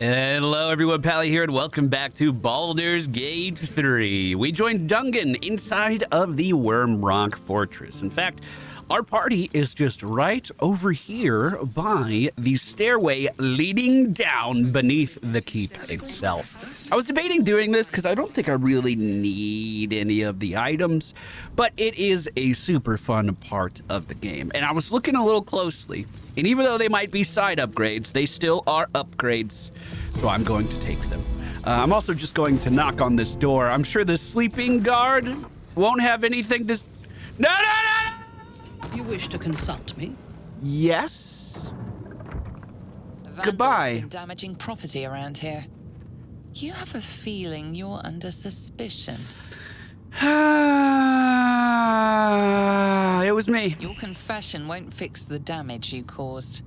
Hello everyone, Pally here, and welcome back to Baldur's Gate 3. We joined Dungen inside of the Wyrm Fortress. In fact, our party is just right over here by the stairway leading down beneath the keep itself. I was debating doing this because I don't think I really need any of the items, but it is a super fun part of the game. And I was looking a little closely, and even though they might be side upgrades, they still are upgrades, so I'm going to take them. I'm also just going to knock on this door. I'm sure the sleeping guard won't have anything to... No! You wish to consult me? Yes. Vandal's Goodbye. been damaging property around here. You have a feeling you're under suspicion. It was me. Your confession won't fix the damage you caused.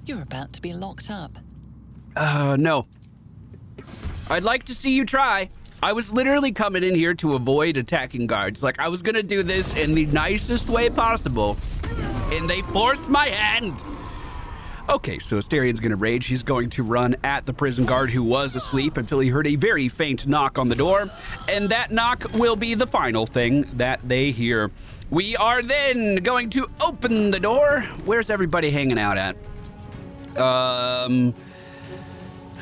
You're about to be locked up. No. I'd like to see you try. I was literally coming in here to avoid attacking guards. Like, I was gonna do this in the nicest way possible, and they forced my hand. Okay, so Asterian's gonna rage. He's going to run at the prison guard who was asleep until he heard a very faint knock on the door, and that knock will be the final thing that they hear. We are then going to open the door. Where's everybody hanging out at?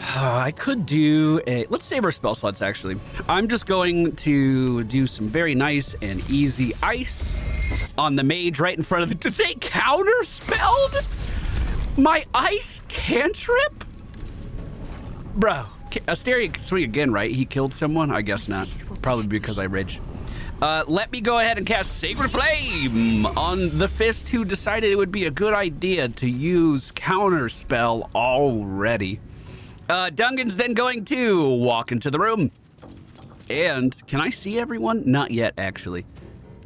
I could do a... Let's save our spell slots, actually. I'm just going to do some very nice and easy ice on the mage right in front of it. Did they counterspelled my ice cantrip? Bro, Asterian can swing again, right? He killed someone? I guess not. Probably because I raged. Let me go ahead and cast Sacred Flame on the fist who decided it would be a good idea to use counterspell already. Dungan's then going to walk into the room. And can I see everyone? Not yet, actually.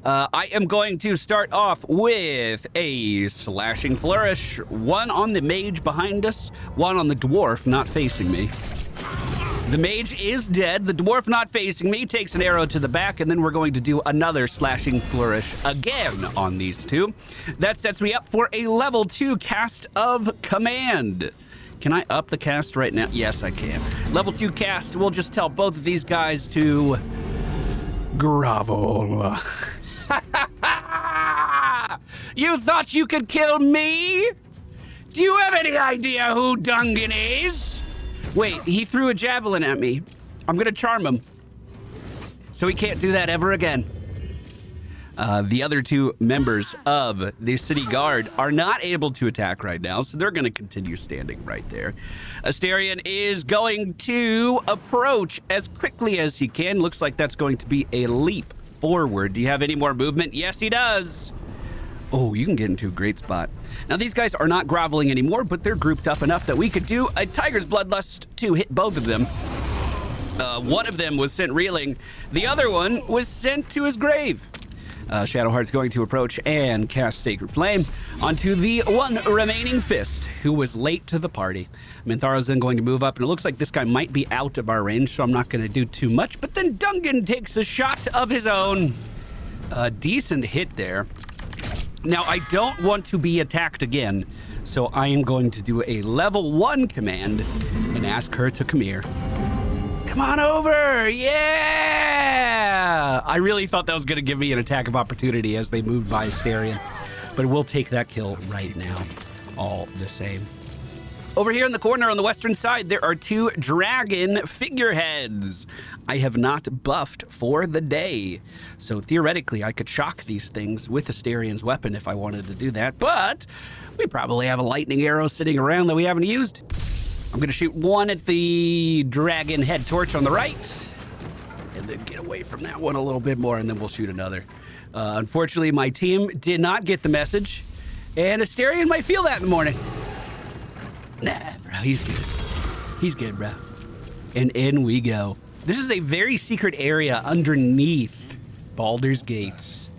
I am going to start off with a slashing flourish. One on the mage behind us, one on the dwarf not facing me. The mage is dead. The dwarf not facing me takes an arrow to the back, and then we're going to do another slashing flourish again on these two. That sets me up for a level 2 cast of command. Can I up the cast right now? Yes, I can. Level 2 cast, we'll just tell both of these guys to grovel. You thought you could kill me? Do you have any idea who Dungen is? Wait, he threw a javelin at me. I'm gonna charm him, so he can't do that ever again. The other two members of the city guard are not able to attack right now, so they're going to continue standing right there. Asterian is going to approach as quickly as he can. Looks like that's going to be a leap forward. Do you have any more movement? Yes, he does. Oh, you can get into a great spot. Now, these guys are not groveling anymore, but they're grouped up enough that we could do a Tiger's Bloodlust to hit both of them. One of them was sent reeling. The other one was sent to his grave. Shadowheart's going to approach and cast Sacred Flame onto the one remaining fist who was late to the party. Mintharo's then going to move up, and it looks like this guy might be out of our range, so I'm not going to do too much. But then Dungen takes a shot of his own. A decent hit there. Now, I don't want to be attacked again, so I am going to do a level 1 command and ask her to come here. Come on over, yeah! I really thought that was gonna give me an attack of opportunity as they moved by Asterian, but we'll take that kill right now, all the same. Over here in the corner on the western side, there are 2 dragon figureheads. I have not buffed for the day, so theoretically I could shock these things with Asterian's weapon if I wanted to do that, but we probably have a lightning arrow sitting around that we haven't used. I'm gonna shoot one at the dragon head torch on the right, and then get away from that one a little bit more, and then we'll shoot another. Unfortunately, my team did not get the message, and Asterian might feel that in the morning. Nah, bro, he's good. He's good, bro. And in we go. This is a very secret area underneath Baldur's Gates.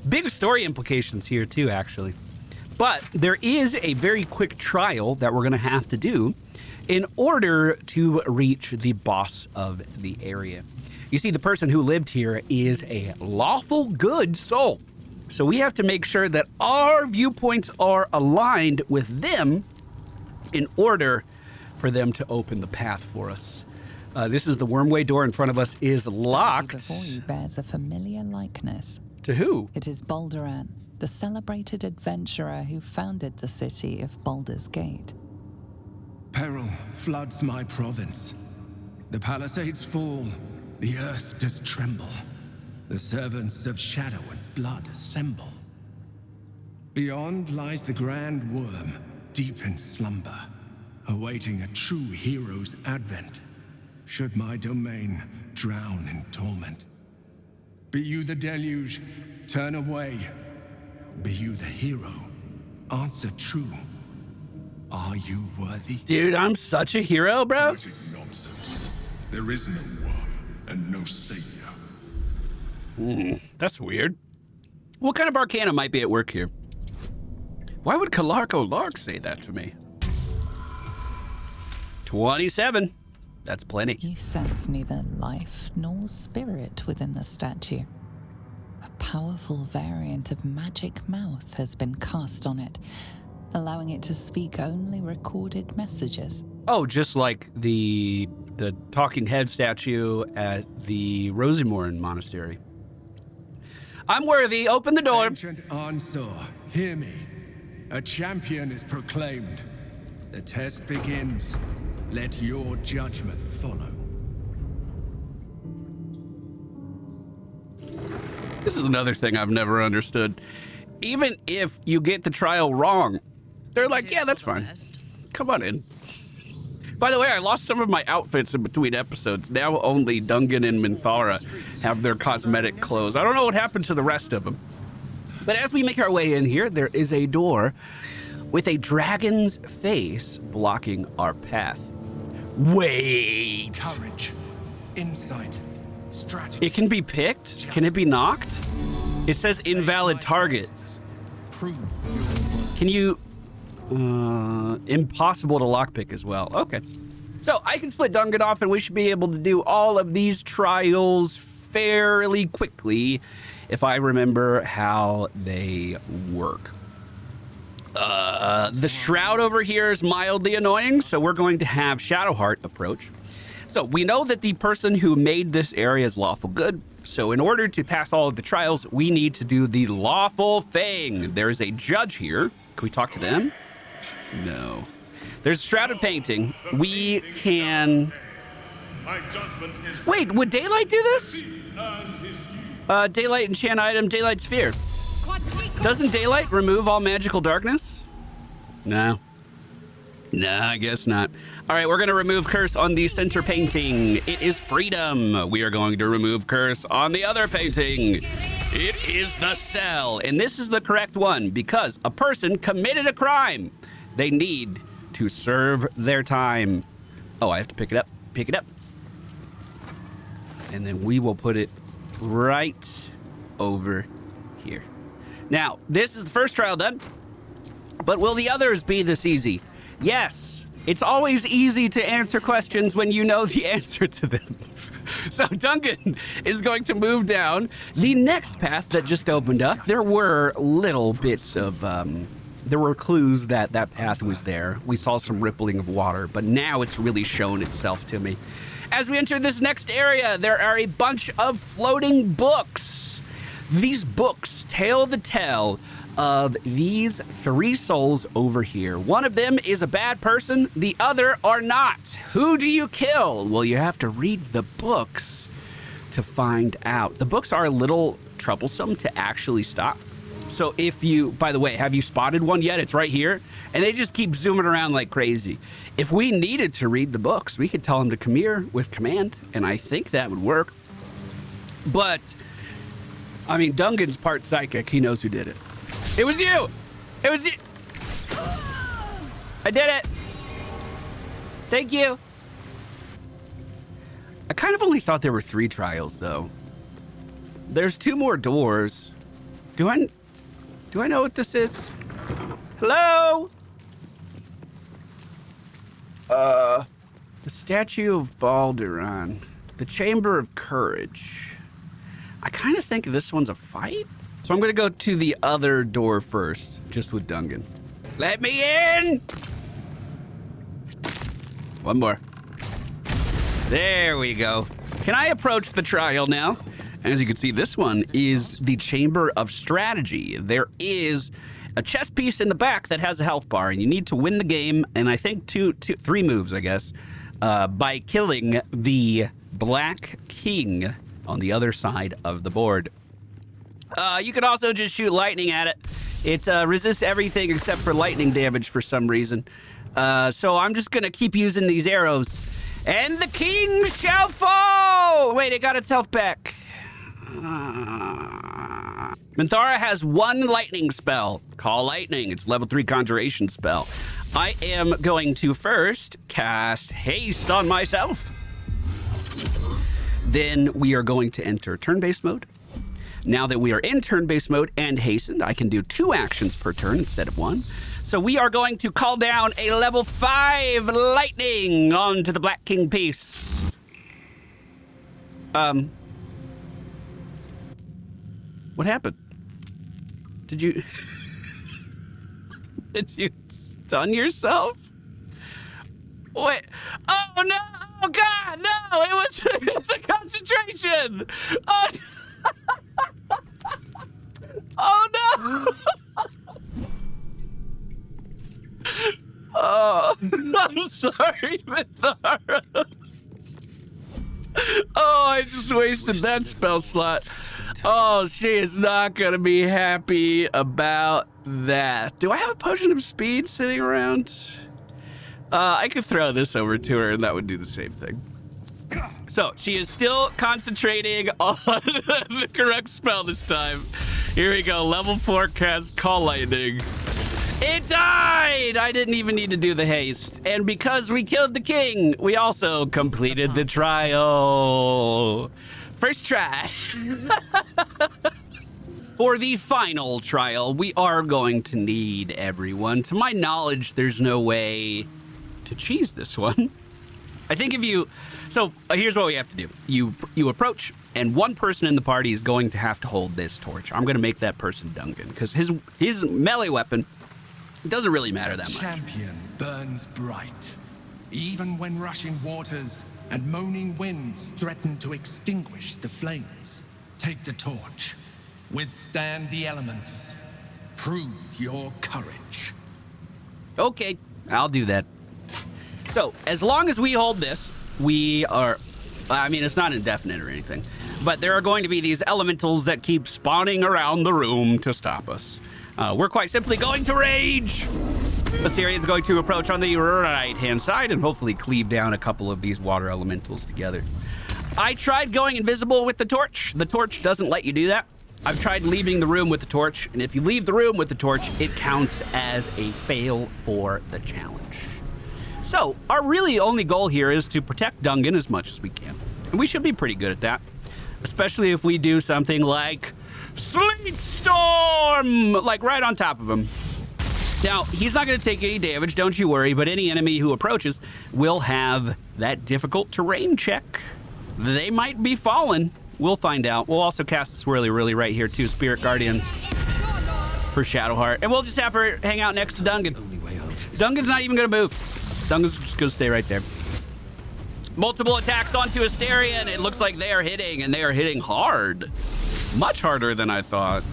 Big story implications here, too, actually. But there is a very quick trial that we're gonna have to do in order to reach the boss of the area. You see, the person who lived here is a lawful good soul. So we have to make sure that our viewpoints are aligned with them in order for them to open the path for us. This is the Wyrmway door in front of us is locked. The statue before you bears a familiar likeness. To who? It is Balduran, the celebrated adventurer who founded the city of Baldur's Gate. Peril floods my province. The palisades fall, the earth does tremble. The servants of shadow and blood assemble. Beyond lies the grand Wyrm, deep in slumber, awaiting a true hero's advent, should my domain drown in torment. Be you the deluge, turn away. Be you the hero, answer true. Are you worthy? Dude, I'm such a hero, bro. Poetic nonsense. There is no Wyrm and no savior. That's weird. What kind of arcana might be at work here? Why would Kalarko Lark say that to me? 27. That's plenty. You sense neither life nor spirit within the statue. A powerful variant of magic mouth has been cast on it, allowing it to speak only recorded messages. Oh, just like the talking head statue at the Rosimorn Monastery. I'm worthy. Open the door. Ancient Ansur, hear me. A champion is proclaimed. The test begins. Let your judgment follow. This is another thing I've never understood. Even if you get the trial wrong, they're like, yeah, that's fine. Come on in. By the way, I lost some of my outfits in between episodes. Now only Dungen and Minthara have their cosmetic clothes. I don't know what happened to the rest of them. But as we make our way in here, there is a door with a dragon's face blocking our path. Wait. Courage, insight, strategy. It can be picked? Can it be knocked? It says invalid target. Prove your worth. Can you... impossible to lockpick as well. Okay. So I can split Dungen off and we should be able to do all of these trials fairly quickly if I remember how they work. The shroud over here is mildly annoying, so we're going to have Shadowheart approach. So we know that the person who made this area is lawful good. So in order to pass all of the trials, we need to do the lawful thing. There's a judge here. Can we talk to them? No. There's shrouded painting. We can... My judgment is Wait, would Daylight do this? earns his due. Daylight enchant item, Daylight Sphere. Doesn't Daylight remove all magical darkness? No. No, I guess not. All right, we're going to remove curse on the center painting. It is freedom. We are going to remove curse on the other painting. It is the cell. And this is the correct one because a person committed a crime. They need to serve their time. Oh, I have to pick it up. Pick it up. And then we will put it right over here. Now, this is the first trial done. But will the others be this easy? Yes. It's always easy to answer questions when you know the answer to them. So Dungen is going to move down the next path that just opened up. There were little bits of, there were clues that that path was there. We saw some rippling of water, but now it's really shown itself to me. As we enter this next area, there are a bunch of floating books. These books tell the tale of these three souls over here. One of them is a bad person, the other are not. Who do you kill? Well, you have to read the books to find out. The books are a little troublesome to actually stop. So if you, by the way, have you spotted one yet? It's right here. And they just keep zooming around like crazy. If we needed to read the books, we could tell them to come here with command, and I think that would work. But, I mean, Dungan's part psychic. He knows who did it. It was you! It was you! I did it! Thank you! I kind of only thought there were 3 trials, though. There's 2 more doors. Do I know what this is? Hello? The statue of Balduran. The Chamber of Courage. I kind of think this one's a fight. So I'm gonna go to the other door first, just with Dungen. Let me in! One more. There we go. Can I approach the trial now? As you can see, this one is the Chamber of Strategy. There is a chess piece in the back that has a health bar, and you need to win the game, and I think three moves, I guess, by killing the Black King on the other side of the board. You can also just shoot lightning at it. It resists everything except for lightning damage for some reason. So I'm just going to keep using these arrows. And the king shall fall! Wait, it got its health back. Minthara has one lightning spell. Call lightning. It's level 3 conjuration spell. I am going to first cast haste on myself. Then we are going to enter turn-based mode. Now that we are in turn-based mode and hastened, I can do 2 actions per turn instead of 1. So we are going to call down a level 5 lightning onto the Black King piece. What happened? Did you... Did you stun yourself? Wait. Oh, no! Oh, God, no! It was a concentration! Oh, no! Oh, no! Oh, I'm sorry, Minthara. Oh, I just wasted that spell slot. Oh, she is not going to be happy about that. Do I have a potion of speed sitting around? I could throw this over to her and that would do the same thing. So, she is still concentrating on the correct spell this time. Here we go, level 4 cast Call Lightning. It died! I didn't even need to do the haste. And because we killed the king, we also completed the trial. First try. For the final trial, we are going to need everyone. To my knowledge, there's no way to cheese this one. I think if you... So here's what we have to do. You approach, and one person in the party is going to have to hold this torch. I'm going to make that person Dungen, because his melee weapon doesn't really matter that much. Champion burns bright, even when rushing waters and moaning winds threaten to extinguish the flames. Take the torch. Withstand the elements. Prove your courage. Okay, I'll do that. So, as long as we hold this, we are... I mean, it's not indefinite or anything, but there are going to be these elementals that keep spawning around the room to stop us. We're quite simply going to rage. Assyrian's going to approach on the right-hand side and hopefully cleave down a couple of these water elementals together. I tried going invisible with the torch. The torch doesn't let you do that. I've tried leaving the room with the torch, and if you leave the room with the torch, it counts as a fail for the challenge. So, our really only goal here is to protect Dungen as much as we can. And we should be pretty good at that, especially if we do something like Sleet Storm, like right on top of him. Now, he's not going to take any damage, don't you worry, but any enemy who approaches will have that difficult terrain check. They might be fallen. We'll find out. We'll also cast the Swirly Whirly right here, too, Spirit Guardians for Shadowheart. And we'll just have her hang out next to Dungen. Dungan's not even going to move. Dungan's just going to stay right there. Multiple attacks onto Asterion. It looks like they are hitting, and they are hitting hard. Much harder than I thought.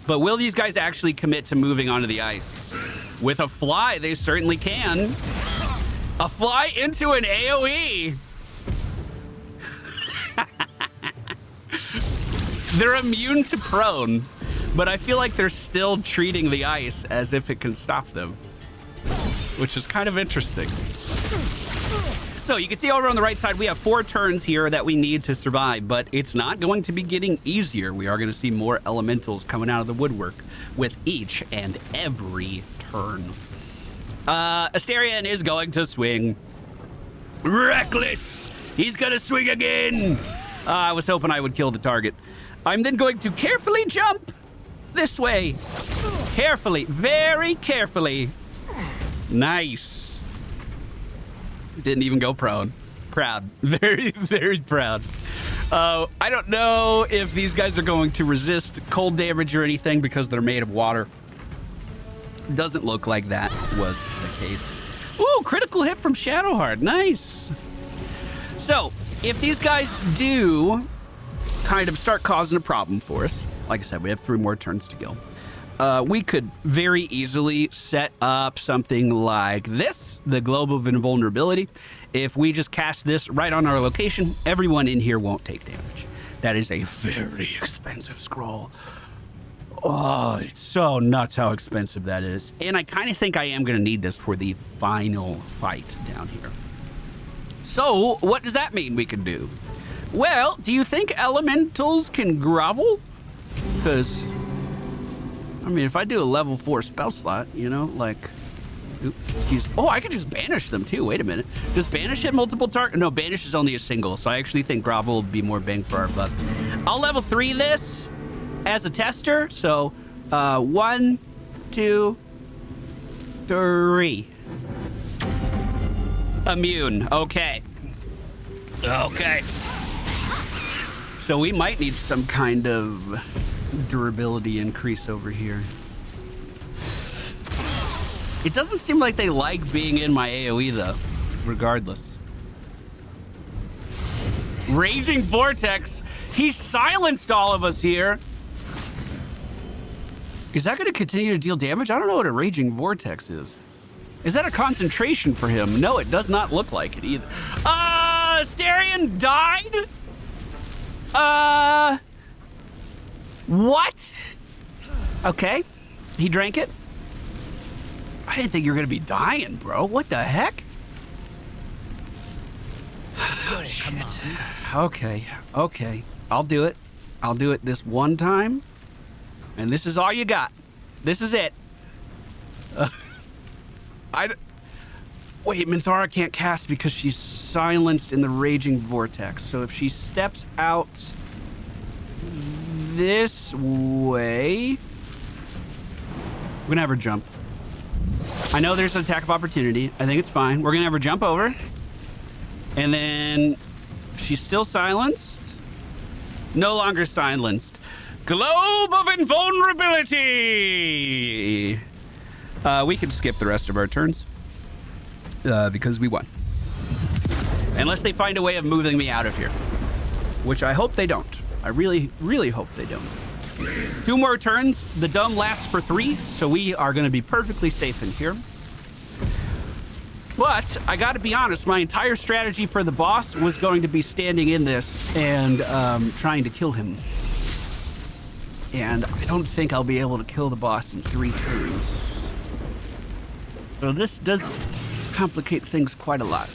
But will these guys actually commit to moving onto the ice? With a fly, they certainly can. A fly into an AoE. They're immune to prone, but I feel like they're still treating the ice as if it can stop them, which is kind of interesting. So you can see over on the right side, we have 4 turns here that we need to survive, but it's not going to be getting easier. We are going to see more elementals coming out of the woodwork with each and every turn. Asterion is going to swing. Reckless! He's going to swing again! I was hoping I would kill the target. I'm then going to carefully jump this way. Carefully, very carefully. Nice. Didn't even go prone. Proud. Very, very proud. I don't know if these guys are going to resist cold damage or anything because they're made of water. Doesn't look like that was the case. Ooh, critical hit from Shadowheart. Nice. So, if these guys do kind of start causing a problem for us, like I said, we have 3 more turns to go. We could very easily set up something like this, the Globe of Invulnerability. If we just cast this right on our location, everyone in here won't take damage. That is a very expensive scroll. Oh, it's so nuts how expensive that is. And I kind of think I am going to need this for the final fight down here. So, what does that mean we can do? Well, do you think elementals can grovel? Because, I mean, if I do a level 4 spell slot, you know, like... Oops, excuse me. Oh, I could just banish them too. Wait a minute. Does banish hit multiple targets? No, banish is only a single, so I actually think grovel would be more bang for our buck. I'll level 3 this as a tester. So, 1, 2, 3. Immune. Okay. Okay. So we might need some kind of durability increase over here. It doesn't seem like they like being in my AoE though, regardless. Raging Vortex. He silenced all of us here. Is that going to continue to deal damage? I don't know what a Raging Vortex is. Is that a concentration for him? No, it does not look like it either. Asterion died? What? Okay. He drank it. I didn't think you were going to be dying, bro. What the heck? Oh, shit. Okay. Okay. I'll do it. I'll do it this one time. And this is all you got. This is it. Wait, Minthara can't cast because she's silenced in the Raging Vortex. So if she steps out this way, we're gonna have her jump. I know there's an attack of opportunity. I think it's fine. We're gonna have her jump over. And then she's still silenced. No longer silenced. Globe of Invulnerability! We can skip the rest of our turns. Because we won. Unless they find a way of moving me out of here. Which I hope they don't. I really, really hope they don't. 2 more turns. The dumb lasts for 3, so we are going to be perfectly safe in here. But I got to be honest, my entire strategy for the boss was going to be standing in this and trying to kill him. And I don't think I'll be able to kill the boss in 3 turns. So this does complicate things quite a lot.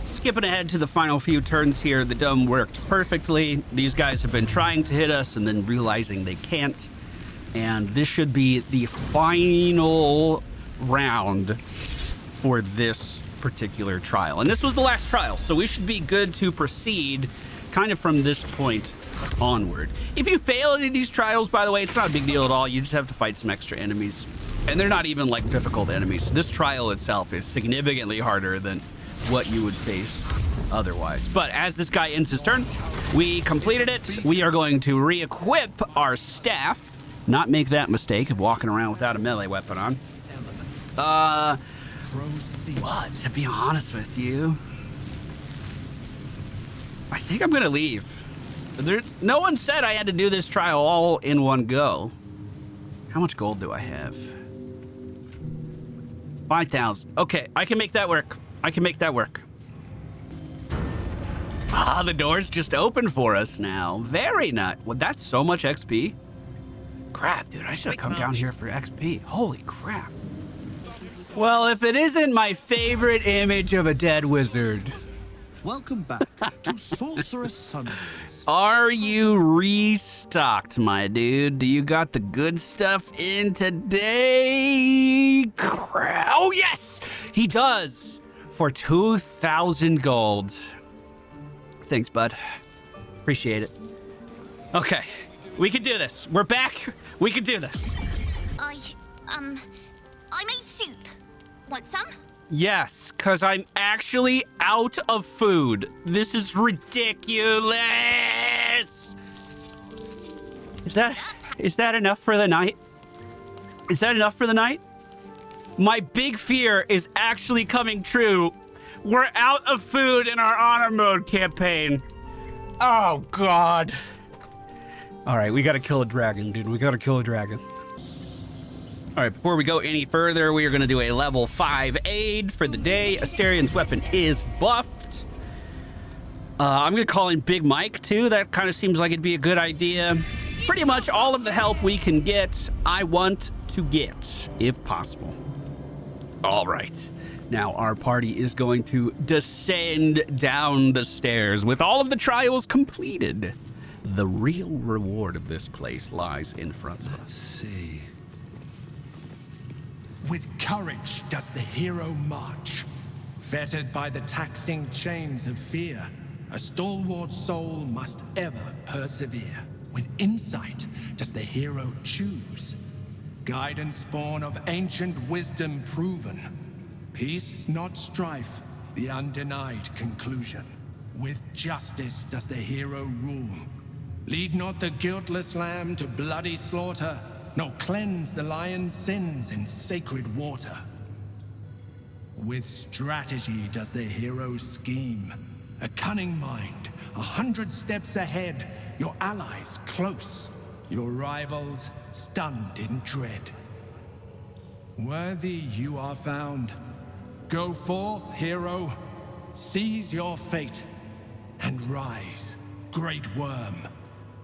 Skipping ahead to the final few turns here, the dome worked perfectly. These guys have been trying to hit us and then realizing they can't. And this should be the final round for this particular trial. And this was the last trial, so we should be good to proceed kind of from this point onward. If you fail any of these trials, by the way, it's not a big deal at all. You just have to fight some extra enemies. And they're not even like difficult enemies. This trial itself is significantly harder than what you would face otherwise. But as this guy ends his turn, we completed it. We are going to re-equip our staff. Not make that mistake of walking around without a melee weapon on. What? To be honest with you, I think I'm gonna leave. No one said I had to do this trial all in one go. How much gold do I have? 5,000. Okay, I can make that work. I can make that work. Ah, the door's just open for us now. Very nice. Well, that's so much XP. Crap, dude, I should have come down here for XP. Holy crap. Well, if it isn't my favorite image of a dead wizard. Welcome back to Sorceress Sundays. Are you restocked, my dude? Do you got the good stuff in today? Crap. Oh, yes! He does! For 2,000 gold. Thanks, bud. Appreciate it. Okay, we can do this. We're back. We can do this. I made soup. Want some? Yes, because I'm actually out of food. This is ridiculous. Is that enough for the night? Is that enough for the night? My big fear is actually coming true. We're out of food in our honor mode campaign. Oh, God. All right, we got to kill a dragon, dude. We got to kill a dragon. All right, before we go any further, we are going to do a level 5 aid for the day. Asterian's weapon is buffed. I'm going to call in Big Mike, too. That kind of seems like it'd be a good idea. Pretty much all of the help we can get, I want to get, if possible. All right. Now our party is going to descend down the stairs with all of the trials completed. The real reward of this place lies in front of us. Let's see. With courage does the hero march, fettered by the taxing chains of fear. A stalwart soul must ever persevere. With insight does the hero choose, guidance born of ancient wisdom proven. Peace, not strife, the undenied conclusion. With justice does the hero rule. Lead not the guiltless lamb to bloody slaughter, nor cleanse the lion's sins in sacred water. With strategy does the hero scheme. A cunning mind, 100 steps ahead, your allies close, your rivals stunned in dread. Worthy you are found. Go forth, hero, seize your fate, and rise, great Wyrm,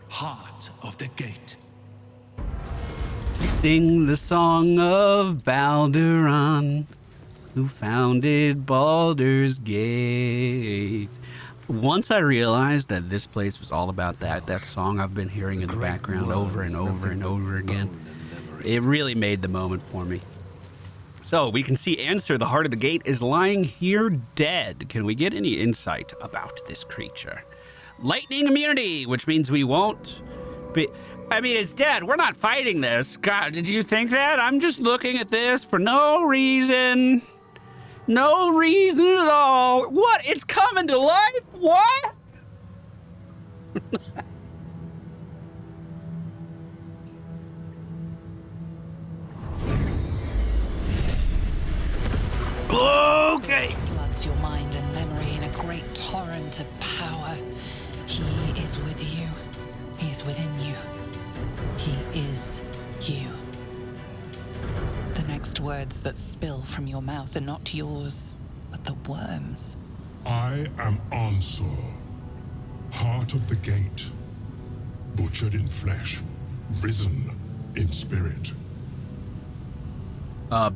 heart of the gate. Sing the song of Balduran, who founded Baldur's Gate. Once I realized that this place was all about that song I've been hearing in the background over and over and over again, it really made the moment for me. So we can see Ansur, the heart of the gate, is lying here dead. Can we get any insight about this creature? Lightning immunity, which means we won't be... I mean, it's dead. We're not fighting this. God, did you think that? I'm just looking at this for no reason. No reason at all. What? It's coming to life? What? Okay. Floods your mind and memory in a great torrent of power. He is with you. He is within you. He is you. The next words that spill from your mouth are not yours, but the worm's. I am Ansur, heart of the gate, butchered in flesh, risen in spirit.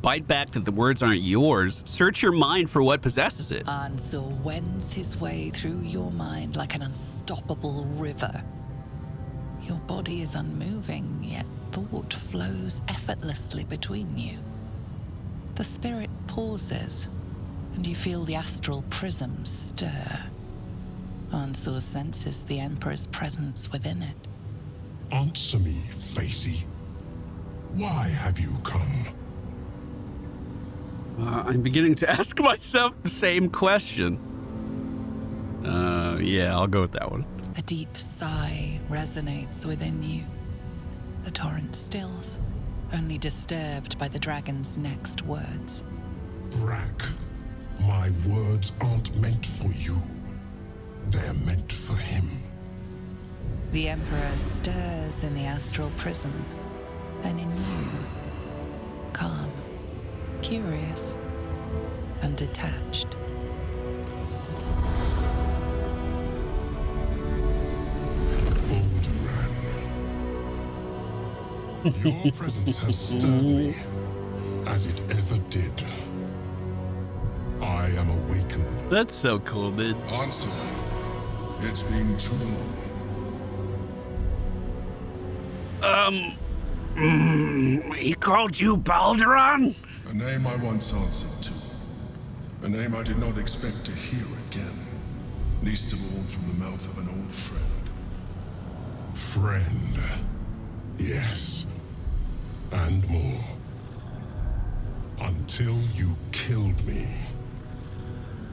Bite back that the words aren't yours. Search your mind for what possesses it. Ansur wends his way through your mind like an unstoppable river. Your body is unmoving, yet thought flows effortlessly between you. The spirit pauses, and you feel the astral prism stir. Ansur senses the Emperor's presence within it. Answer me, Facey. Why have you come? I'm beginning to ask myself the same question. Yeah, I'll go with that one. A deep sigh resonates within you. The torrent stills, only disturbed by the dragon's next words. Brack, my words aren't meant for you. They're meant for him. The Emperor stirs in the astral prism, then in you. Calm, curious, and detached. Balduran. Your presence has stirred me, as it ever did. I am awakened. That's so cool, dude. Answer. It's been too long. He called you Balduran? A name I once answered to. A name I did not expect to hear again. Least of all from the mouth of an old friend. Friend. Yes. And more. Until you killed me.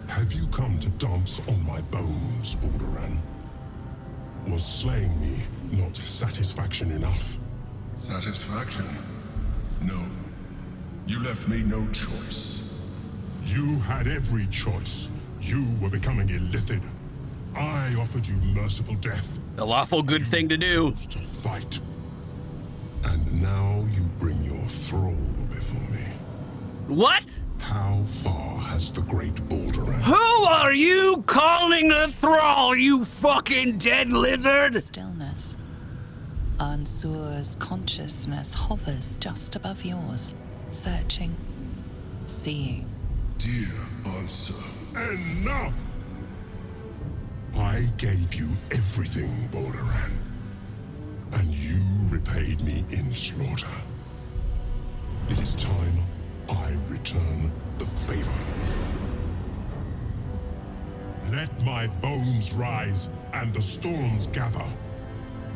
Have you come to dance on my bones, Balduran? Was slaying me not satisfaction enough? Satisfaction? No. You left me no choice. You had every choice. You were becoming illithid. I offered you merciful death. A lawful good thing to do. chose to fight. And now you bring your thrall before me. What? How far has the great Balduran? Who are you calling a thrall, you fucking dead lizard? Stillness. Ansur's consciousness hovers just above yours, searching, seeing. Dear Ansur, enough! I gave you everything, Balduran. And you repaid me in slaughter. It is time I return the favor. Let my bones rise and the storms gather.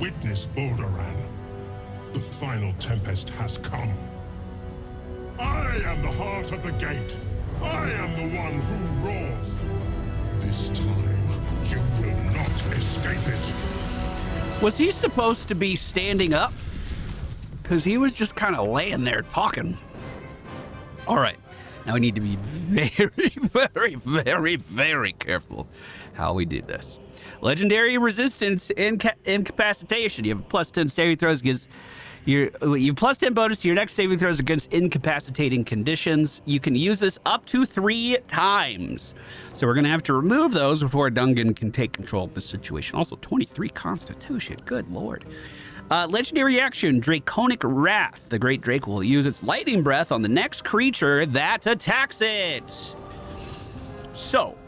Witness Balduran. The final tempest has come. I am the heart of the gate. I am the one who roars. This time, you will not escape it. Was he supposed to be standing up? Because he was just kind of laying there talking. All right. Now we need to be very careful how we do this. Legendary resistance incapacitation. You have a plus 10 saving throws against you have plus 10 bonus to your next saving throws against incapacitating conditions. You can use this up to 3 times. So we're going to have to remove those before Dungen can take control of the situation. Also 23 constitution. Good lord. Legendary action, Draconic Wrath. The Great Drake will use its lightning breath on the next creature that attacks it. So,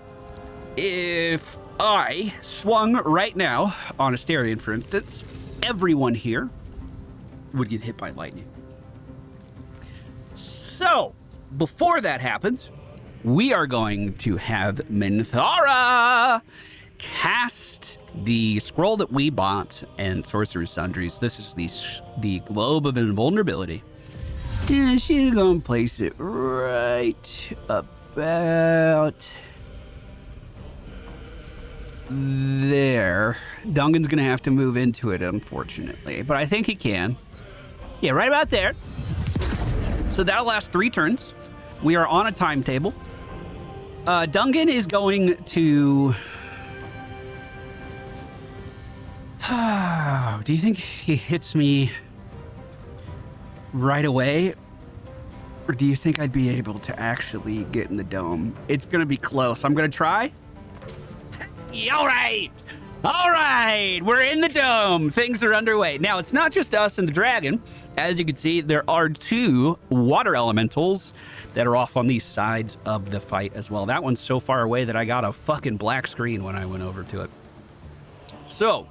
if I swung right now on Asterion, for instance, everyone here would get hit by lightning. So, before that happens, we are going to have Minthara cast the scroll that we bought and Sorcerer's Sundries. This is the Globe of Invulnerability. And she's going to place it right about there. Dungan's going to have to move into it, unfortunately, but I think he can. Yeah, right about there. So that'll last 3 turns. We are on a timetable. Dungen is going to... Do you think he hits me right away? Or do you think I'd be able to actually get in the dome? It's going to be close. I'm going to try. All right. All right. We're in the dome. Things are underway. Now, it's not just us and the dragon. As you can see, there are 2 water elementals that are off on these sides of the fight as well. That one's so far away that I got a fucking black screen when I went over to it. So,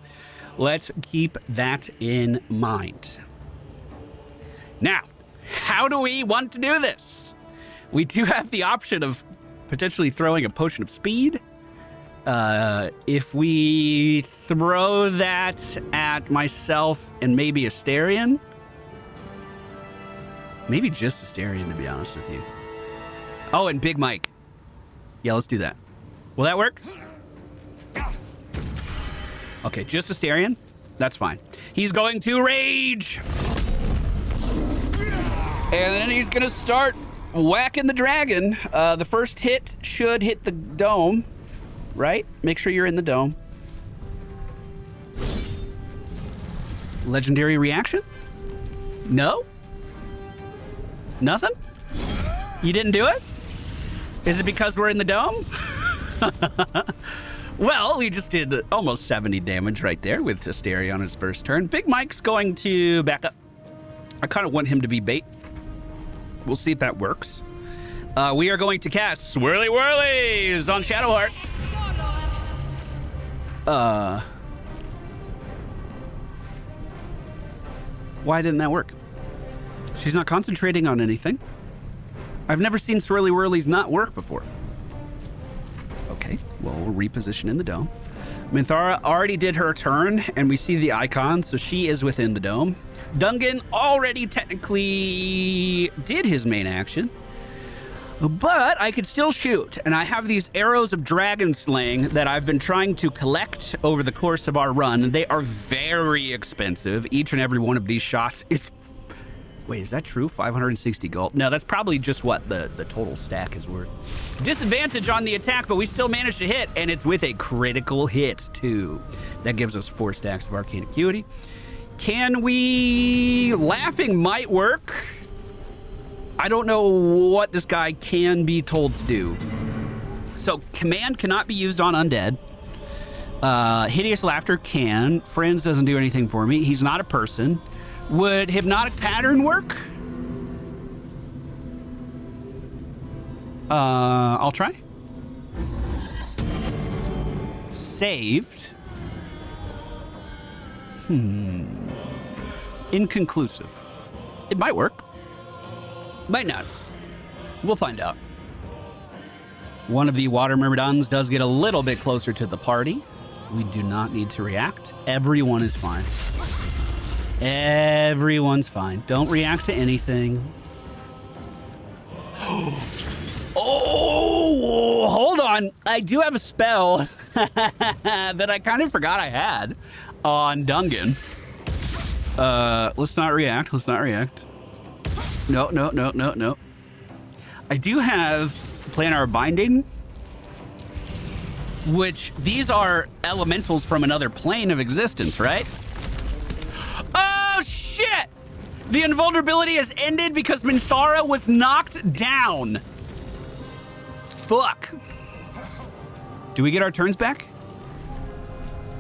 let's keep that in mind. Now, how do we want to do this? We do have the option of potentially throwing a potion of speed. If we throw that at myself and maybe Asterion, maybe just Asterion, to be honest with you. Oh, and Big Mike. Yeah, let's do that. Will that work? Okay, just Asterion. That's fine. He's going to rage. And then he's going to start whacking the dragon. The first hit should hit the dome, right? Make sure you're in the dome. Legendary reaction? No? Nothing? You didn't do it? Is it because we're in the dome? Well, we just did almost 70 damage right there with Asterion on his first turn. Big Mike's going to back up. I kind of want him to be bait. We'll see if that works. We are going to cast Swirly Whirlies on Shadowheart. Why didn't that work? She's not concentrating on anything. I've never seen Swirly Whirlies not work before. Okay, well, we'll reposition in the dome. Minthara already did her turn, and we see the icon, so she is within the dome. Dungen already technically did his main action, but I could still shoot, and I have these arrows of dragon slaying that I've been trying to collect over the course of our run. They are very expensive. Each and every one of these shots is Wait, is that true? 560 gold? No, that's probably just what the total stack is worth. Disadvantage on the attack, but we still managed to hit, and it's with a critical hit, too. That gives us 4 stacks of arcane acuity. Can we... Laughing might work. I don't know what this guy can be told to do. So, command cannot be used on undead. Hideous laughter can. Friends doesn't do anything for me. He's not a person. Would hypnotic pattern work? I'll try. Saved. Inconclusive. It might work. Might not. We'll find out. One of the water myrmidons does get a little bit closer to the party. We do not need to react. Everyone is fine. Everyone's fine. Don't react to anything. Oh, hold on. I do have a spell that I kind of forgot I had on Dungen. Let's not react. Let's not react. No. I do have Planar Binding, which these are elementals from another plane of existence, right? Oh, shit! The invulnerability has ended because Minthara was knocked down. Fuck. Do we get our turns back?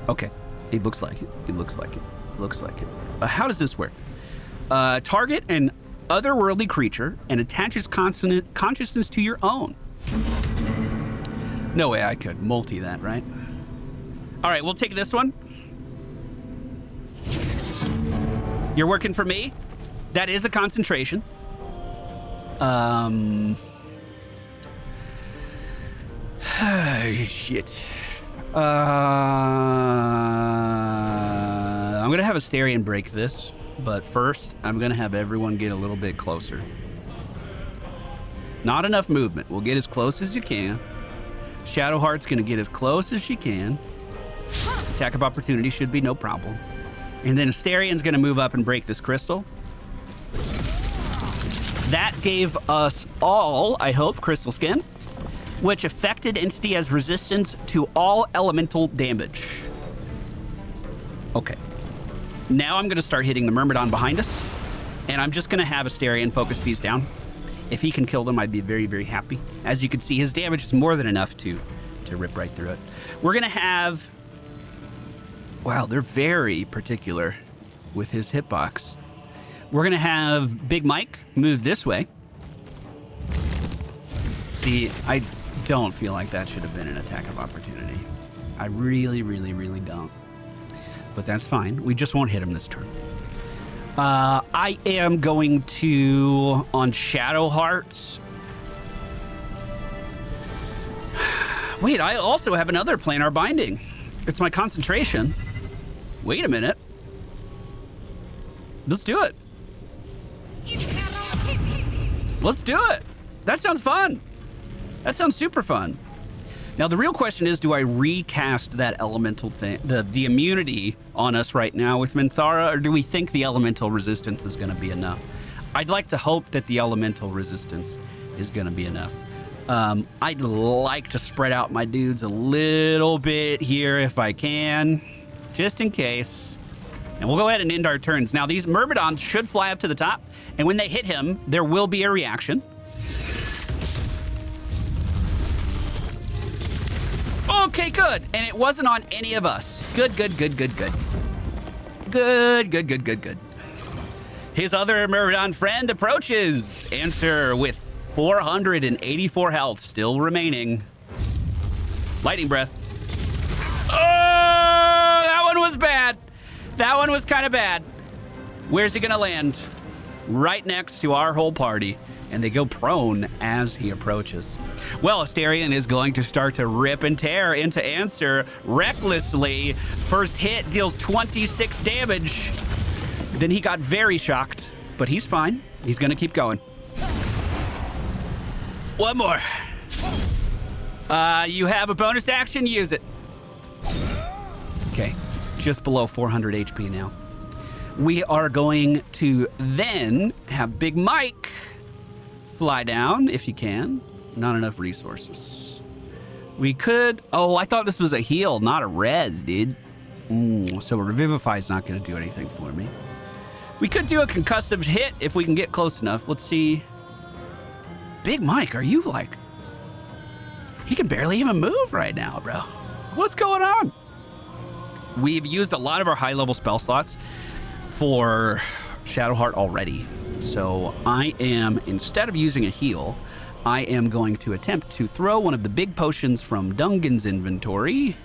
Okay. It looks like it. It looks like it. Looks like it. How does this work? Target an otherworldly creature and attaches consciousness to your own. No way I could multi that, right? All right, we'll take this one. You're working for me? That is a concentration. Shit. I'm gonna have Asterion break this, but first I'm gonna have everyone get a little bit closer. Not enough movement. We'll get as close as you can. Shadowheart's gonna get as close as she can. Attack of opportunity should be no problem. And then Asterion's gonna move up and break this crystal. That gave us all, I hope, crystal skin, which affected entity has resistance to all elemental damage. Okay. Now I'm gonna start hitting the Myrmidon behind us, and I'm just gonna have Asterion focus these down. If he can kill them, I'd be very, very happy. As you can see, his damage is more than enough to rip right through it. We're gonna have... Wow, they're very particular with his hitbox. We're gonna have Big Mike move this way. See, I don't feel like that should have been an attack of opportunity. I really, really, really don't. But that's fine. We just won't hit him this turn. I am going to, on Shadowheart. Wait, I also have another planar binding. It's my concentration. Wait a minute. Let's do it. Let's do it. That sounds fun. That sounds super fun. Now, the real question is, do I recast that elemental thing, the immunity on us right now with Minthara, or do we think the elemental resistance is going to be enough? I'd like to hope that the elemental resistance is going to be enough. I'd like to spread out my dudes a little bit here if I can, just in case. And we'll go ahead and end our turns. Now, these Myrmidons should fly up to the top, and when they hit him, there will be a reaction. Okay, good. And it wasn't on any of us. Good. Good. His other Myrmidon friend approaches. Ansur with 484 health still remaining. Lightning breath. Oh, that one was bad. That one was kind of bad. Where's he gonna land? Right next to our whole party. And they go prone as he approaches. Well, Asterion is going to start to rip and tear into Ansur recklessly. First hit deals 26 damage. Then he got very shocked, but he's fine. He's gonna keep going. One more. You have a bonus action, use it. Okay, just below 400 HP now. We are going to then have Big Mike fly down if you can. Not enough resources. We could... Oh, I thought this was a heal, not a res, dude. So a Revivify is not going to do anything for me. We could do a concussive hit if we can get close enough. Let's see. Big Mike, are you like... He can barely even move right now, bro. What's going on? We've used a lot of our high-level spell slots for Shadowheart already. So I am, instead of using a heal, I am going to attempt to throw one of the big potions from Dungen's inventory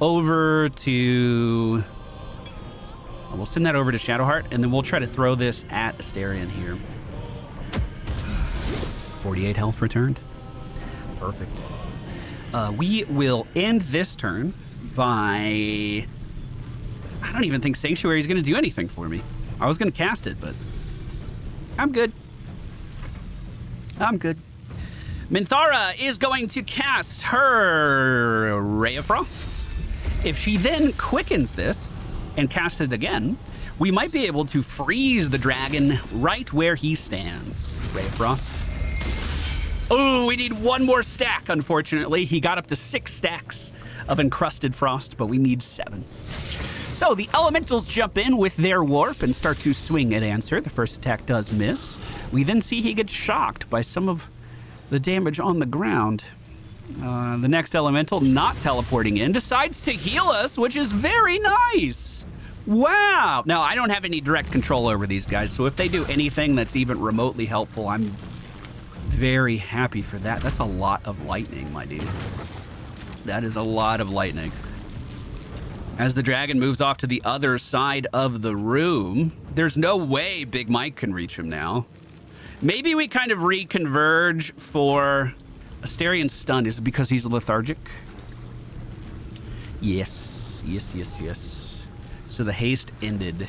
over to... We'll send that over to Shadowheart, and then we'll try to throw this at Asterion here. 48 health returned. Perfect. We will end this turn by... I don't even think Sanctuary is going to do anything for me. I was going to cast it, but I'm good. I'm good. Minthara is going to cast her Ray of Frost. If she then quickens this and casts it again, we might be able to freeze the dragon right where he stands. Ray of Frost. Oh, we need one more stack, unfortunately. He got up to 6 stacks of encrusted frost, but we need 7. So the elementals jump in with their warp and start to swing at Ansur. The first attack does miss. We then see he gets shocked by some of the damage on the ground. The next elemental, not teleporting in, decides to heal us, which is very nice. Wow. Now, I don't have any direct control over these guys, so if they do anything that's even remotely helpful, I'm very happy for that. That's a lot of lightning, my dude. That is a lot of lightning. As the dragon moves off to the other side of the room, there's no way Big Mike can reach him now. Maybe we kind of reconverge for Asterion stun. Is it because he's lethargic? Yes. So the haste ended.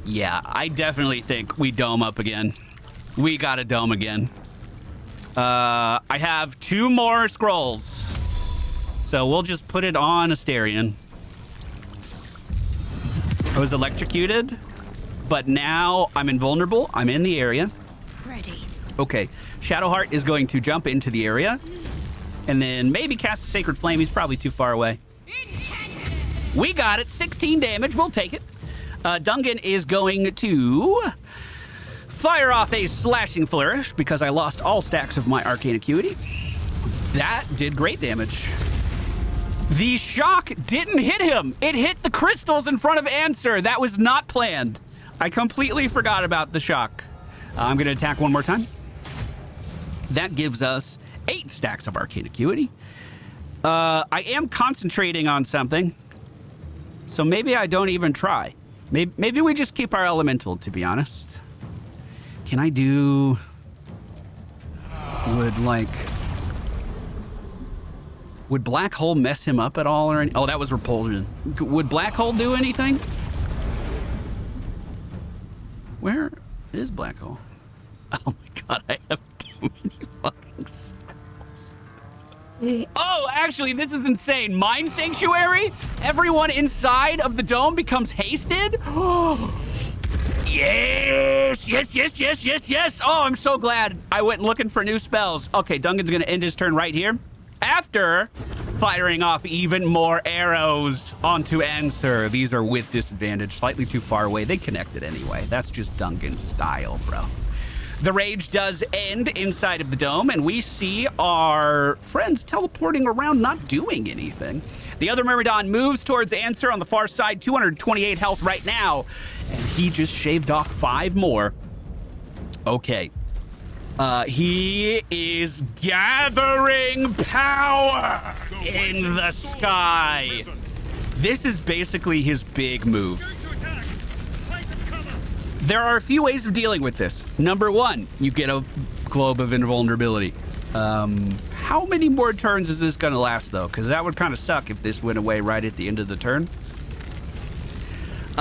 Yeah, I definitely think we dome up again. We gotta dome again. I have 2 more scrolls. So we'll just put it on Asterion. I was electrocuted, but now I'm invulnerable. I'm in the area. Ready. Okay, Shadowheart is going to jump into the area and then maybe cast a Sacred Flame. He's probably too far away. We got it. 16 damage. We'll take it. Dungen is going to fire off a Slashing Flourish because I lost all stacks of my Arcane Acuity. That did great damage. The shock didn't hit him. It hit the crystals in front of Ansur. That was not planned. I completely forgot about the shock. I'm going to attack one more time. That gives us 8 stacks of Arcane Acuity. I am concentrating on something, so maybe I don't even try. Maybe we just keep our elemental, to be honest. Can I do... Would Black Hole mess him up at all or any... Oh, that was Repulsion. Would Black Hole do anything? Where is Black Hole? Oh my god, I have too many fucking spells. Oh, actually, this is insane. Mind Sanctuary? Everyone inside of the dome becomes hasted? Yes. Oh, I'm so glad I went looking for new spells. Okay, Duncan's gonna end his turn right here. After firing off even more arrows onto Ansur. These are with disadvantage, slightly too far away. They connected anyway. That's just Duncan's style, bro. The rage does end inside of the dome, and we see our friends teleporting around, not doing anything. The other Myrmidon moves towards Ansur on the far side, 228 health right now, and he just shaved off 5 more. Okay. He is gathering power in the sky. This is basically his big move. There are a few ways of dealing with this. Number 1, you get a globe of invulnerability. How many more turns is this going to last, though? Because that would kind of suck if this went away right at the end of the turn.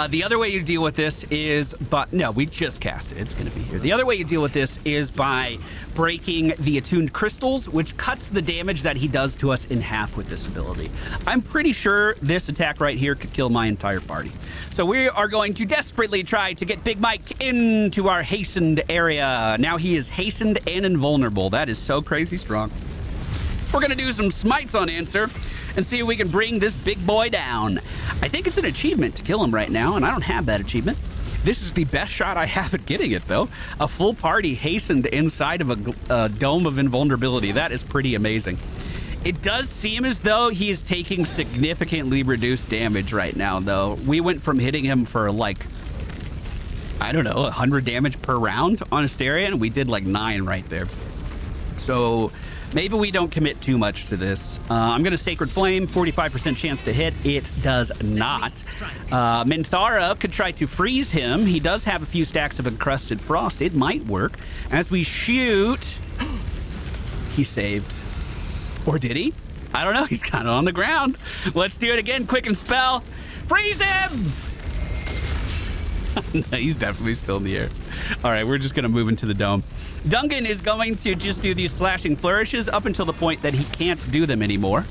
The other way you deal with this is, no, we just cast it. It's going to be here. The other way you deal with this is by breaking the attuned crystals, which cuts the damage that he does to us in half with this ability. I'm pretty sure this attack right here could kill my entire party. So we are going to desperately try to get Big Mike into our hastened area. Now he is hastened and invulnerable. That is so crazy strong. We're going to do some smites on Ansur and see if we can bring this big boy down. I think it's an achievement to kill him right now, and I don't have that achievement. This is the best shot I have at getting it, though. A full party hastened inside of a dome of invulnerability. That is pretty amazing. It does seem as though he is taking significantly reduced damage right now, though. We went from hitting him for, like, I don't know, 100 damage per round on Asterion, and we did, like, 9 right there. So maybe we don't commit too much to this. I'm going to Sacred Flame, 45% chance to hit. It does not. Minthara could try to freeze him. He does have a few stacks of Encrusted Frost. It might work. As we shoot, he saved. Or did he? I don't know. He's kind of on the ground. Let's do it again. Quicken Spell. Freeze him! He's definitely still in the air. All right, we're just going to move into the dome. Dungen is going to just do these slashing flourishes up until the point that he can't do them anymore.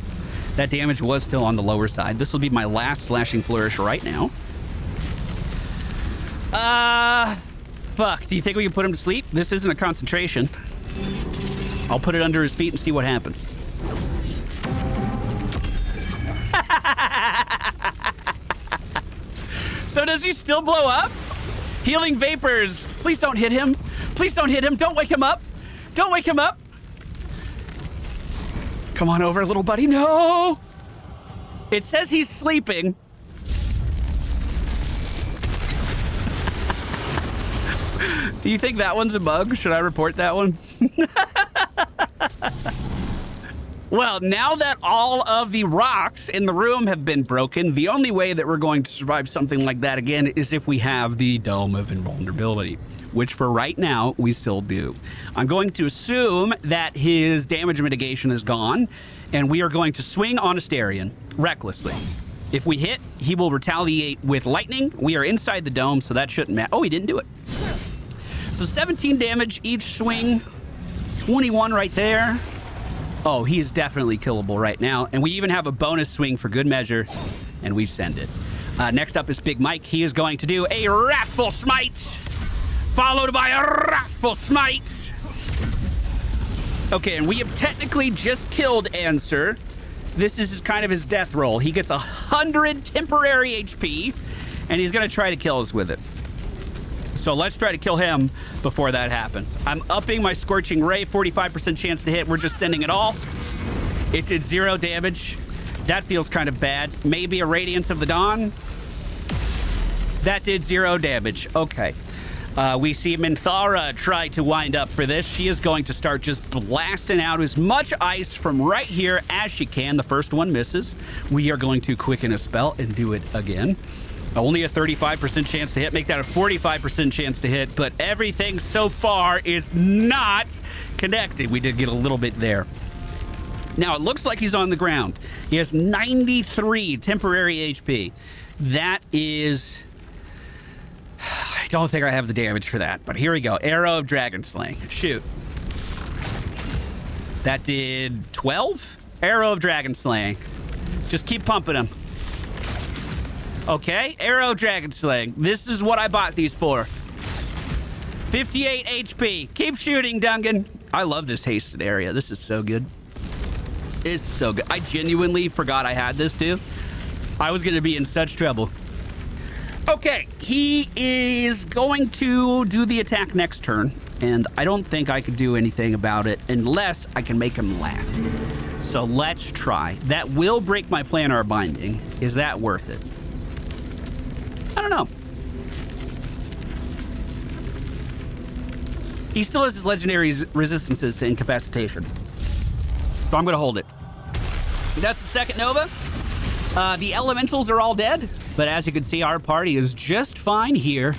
That damage was still on the lower side. This will be my last slashing flourish right now. Fuck. Do you think we can put him to sleep? This isn't a concentration. I'll put it under his feet and see what happens. So does he still blow up? Healing Vapors. Please don't hit him. Please don't hit him. Don't wake him up. Don't wake him up. Come on over, little buddy. No. It says he's sleeping. Do you think that one's a bug? Should I report that one? Well, now that all of the rocks in the room have been broken, the only way that we're going to survive something like that again is if we have the Dome of Invulnerability, which for right now, we still do. I'm going to assume that his damage mitigation is gone, and we are going to swing on Asterion recklessly. If we hit, he will retaliate with lightning. We are inside the dome, so that shouldn't matter. Oh, he didn't do it. So 17 damage each swing, 21 right there. Oh, he is definitely killable right now. And we even have a bonus swing for good measure, and we send it. Next up is Big Mike. He is going to do a Wrathful Smite, followed by a Wrathful Smite. Okay, and we have technically just killed Ansur. This is kind of his death roll. He gets 100 temporary HP, and he's going to try to kill us with it. So let's try to kill him before that happens. I'm upping my Scorching Ray, 45% chance to hit. We're just sending it all. It did 0 damage. That feels kind of bad. Maybe a Radiance of the Dawn. That did 0 damage. Okay. We see Minthara try to wind up for this. She is going to start just blasting out as much ice from right here as she can. The first one misses. We are going to quicken a spell and do it again. Only a 35% chance to hit. Make that a 45% chance to hit, but everything so far is not connected. We did get a little bit there. Now, it looks like he's on the ground. He has 93 temporary HP. That is... I don't think I have the damage for that, but here we go. Arrow of Dragon Slaying. Shoot. That did 12? Arrow of Dragon Slaying. Just keep pumping him. Okay, Arrow Dragon Slaying. This is what I bought these for. 58 HP. Keep shooting, Dungen. I love this hasted area. This is so good. It's so good. I genuinely forgot I had this too. I was going to be in such trouble. Okay, he is going to do the attack next turn, and I don't think I could do anything about it unless I can make him laugh. So let's try. That will break my planar binding. Is that worth it? I don't know. He still has his legendary resistances to incapacitation. So I'm going to hold it. That's the second Nova. The elementals are all dead. But as you can see, our party is just fine here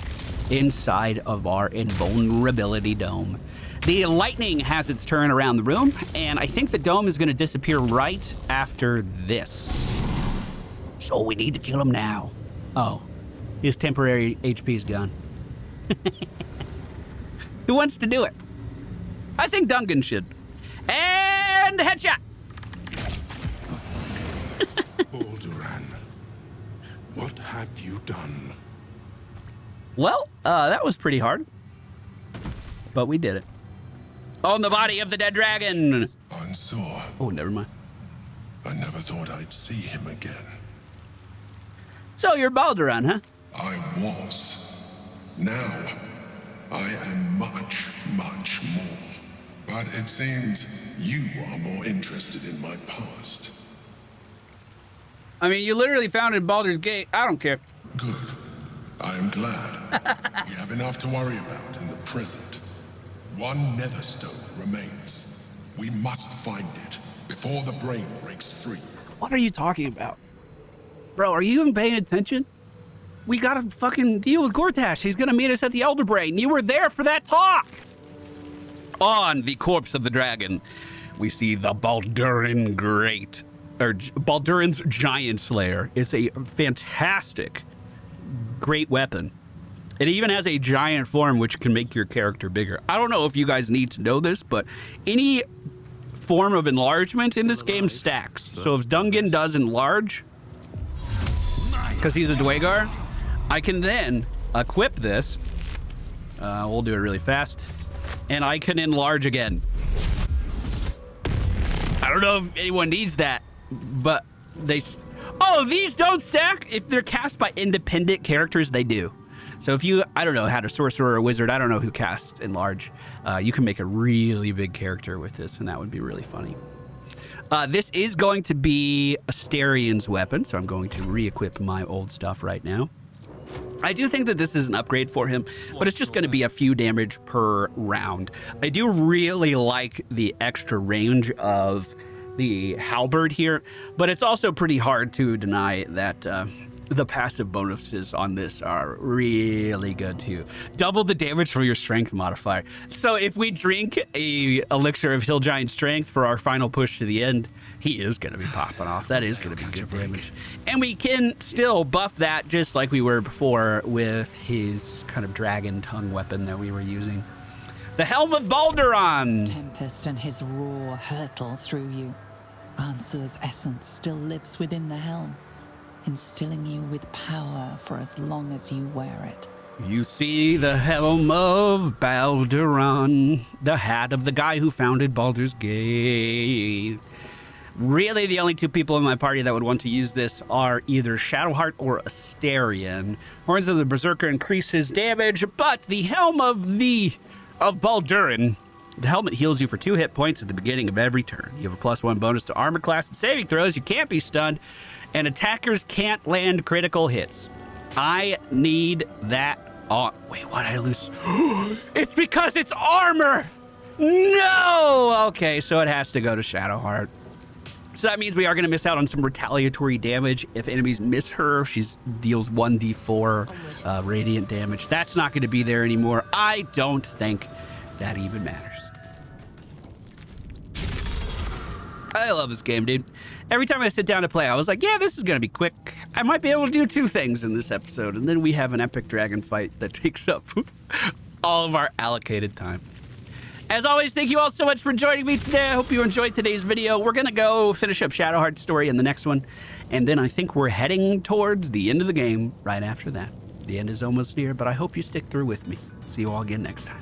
inside of our invulnerability dome. The lightning has its turn around the room, and I think the dome is going to disappear right after this. So we need to kill him now. Oh. His temporary HP is gone. Who wants to do it? I think Dungen should. And headshot! Balduran, what have you done? Well, that was pretty hard. But we did it. On the body of the dead dragon! Ansur, Oh, never mind. I never thought I'd see him again. So you're Balduran, huh? I was. Now, I am much, much more. But it seems you are more interested in my past. I mean, you literally founded Baldur's Gate. I don't care. Good. I am glad. We have enough to worry about in the present. One Netherstone remains. We must find it before the brain breaks free. What are you talking about? Bro, are you even paying attention? We gotta fucking deal with Gortash. He's gonna meet us at the Elder Brain. You were there for that talk! On the corpse of the dragon, we see the Balduran Great, or Balduran's Giant Slayer. It's a fantastic, great weapon. It even has a giant form, which can make your character bigger. I don't know if you guys need to know this, but any form of enlargement in this game stacks. So if Dungen does enlarge, because he's a Duergar, I can then equip this. We'll do it really fast. And I can enlarge again. I don't know if anyone needs that, but they... Oh, these don't stack? If they're cast by independent characters, they do. So if you, I don't know, had a sorcerer or a wizard, I don't know who casts enlarge, you can make a really big character with this, and that would be really funny. This is going to be Asterian's weapon, so I'm going to re-equip my old stuff right now. I do think that this is an upgrade for him, but it's just going to be a few damage per round. I do really like the extra range of the halberd here, but it's also pretty hard to deny that the passive bonuses on this are really good too. Double the damage for your strength modifier. So if we drink a elixir of Hill Giant Strength for our final push to the end, he is going to be popping off. That is going to be good damage. And we can still buff that just like we were before with his kind of dragon tongue weapon that we were using. The Helm of Balduran! Tempest and his roar hurtle through you. Ansur's essence still lives within the helm, instilling you with power for as long as you wear it. You see the Helm of Balduran, the hat of the guy who founded Baldur's Gate. Really, the only two people in my party that would want to use this are either Shadowheart or Asterian. Horns of the Berserker increase his damage, but the Helm of Balduran, the helmet heals you for 2 hit points at the beginning of every turn. You have a +1 bonus to armor class and saving throws. You can't be stunned, and attackers can't land critical hits. I need that. Wait, what did I lose? It's because it's armor! No! Okay, so it has to go to Shadowheart. So that means we are going to miss out on some retaliatory damage. If enemies miss her, she deals 1d4 radiant damage. That's not going to be there anymore. I don't think that even matters. I love this game, dude. Every time I sit down to play, I was like, yeah, this is going to be quick. I might be able to do 2 things in this episode. And then we have an epic dragon fight that takes up all of our allocated time. As always, thank you all so much for joining me today. I hope you enjoyed today's video. We're going to go finish up Shadowheart's story in the next one. And then I think we're heading towards the end of the game right after that. The end is almost here, but I hope you stick through with me. See you all again next time.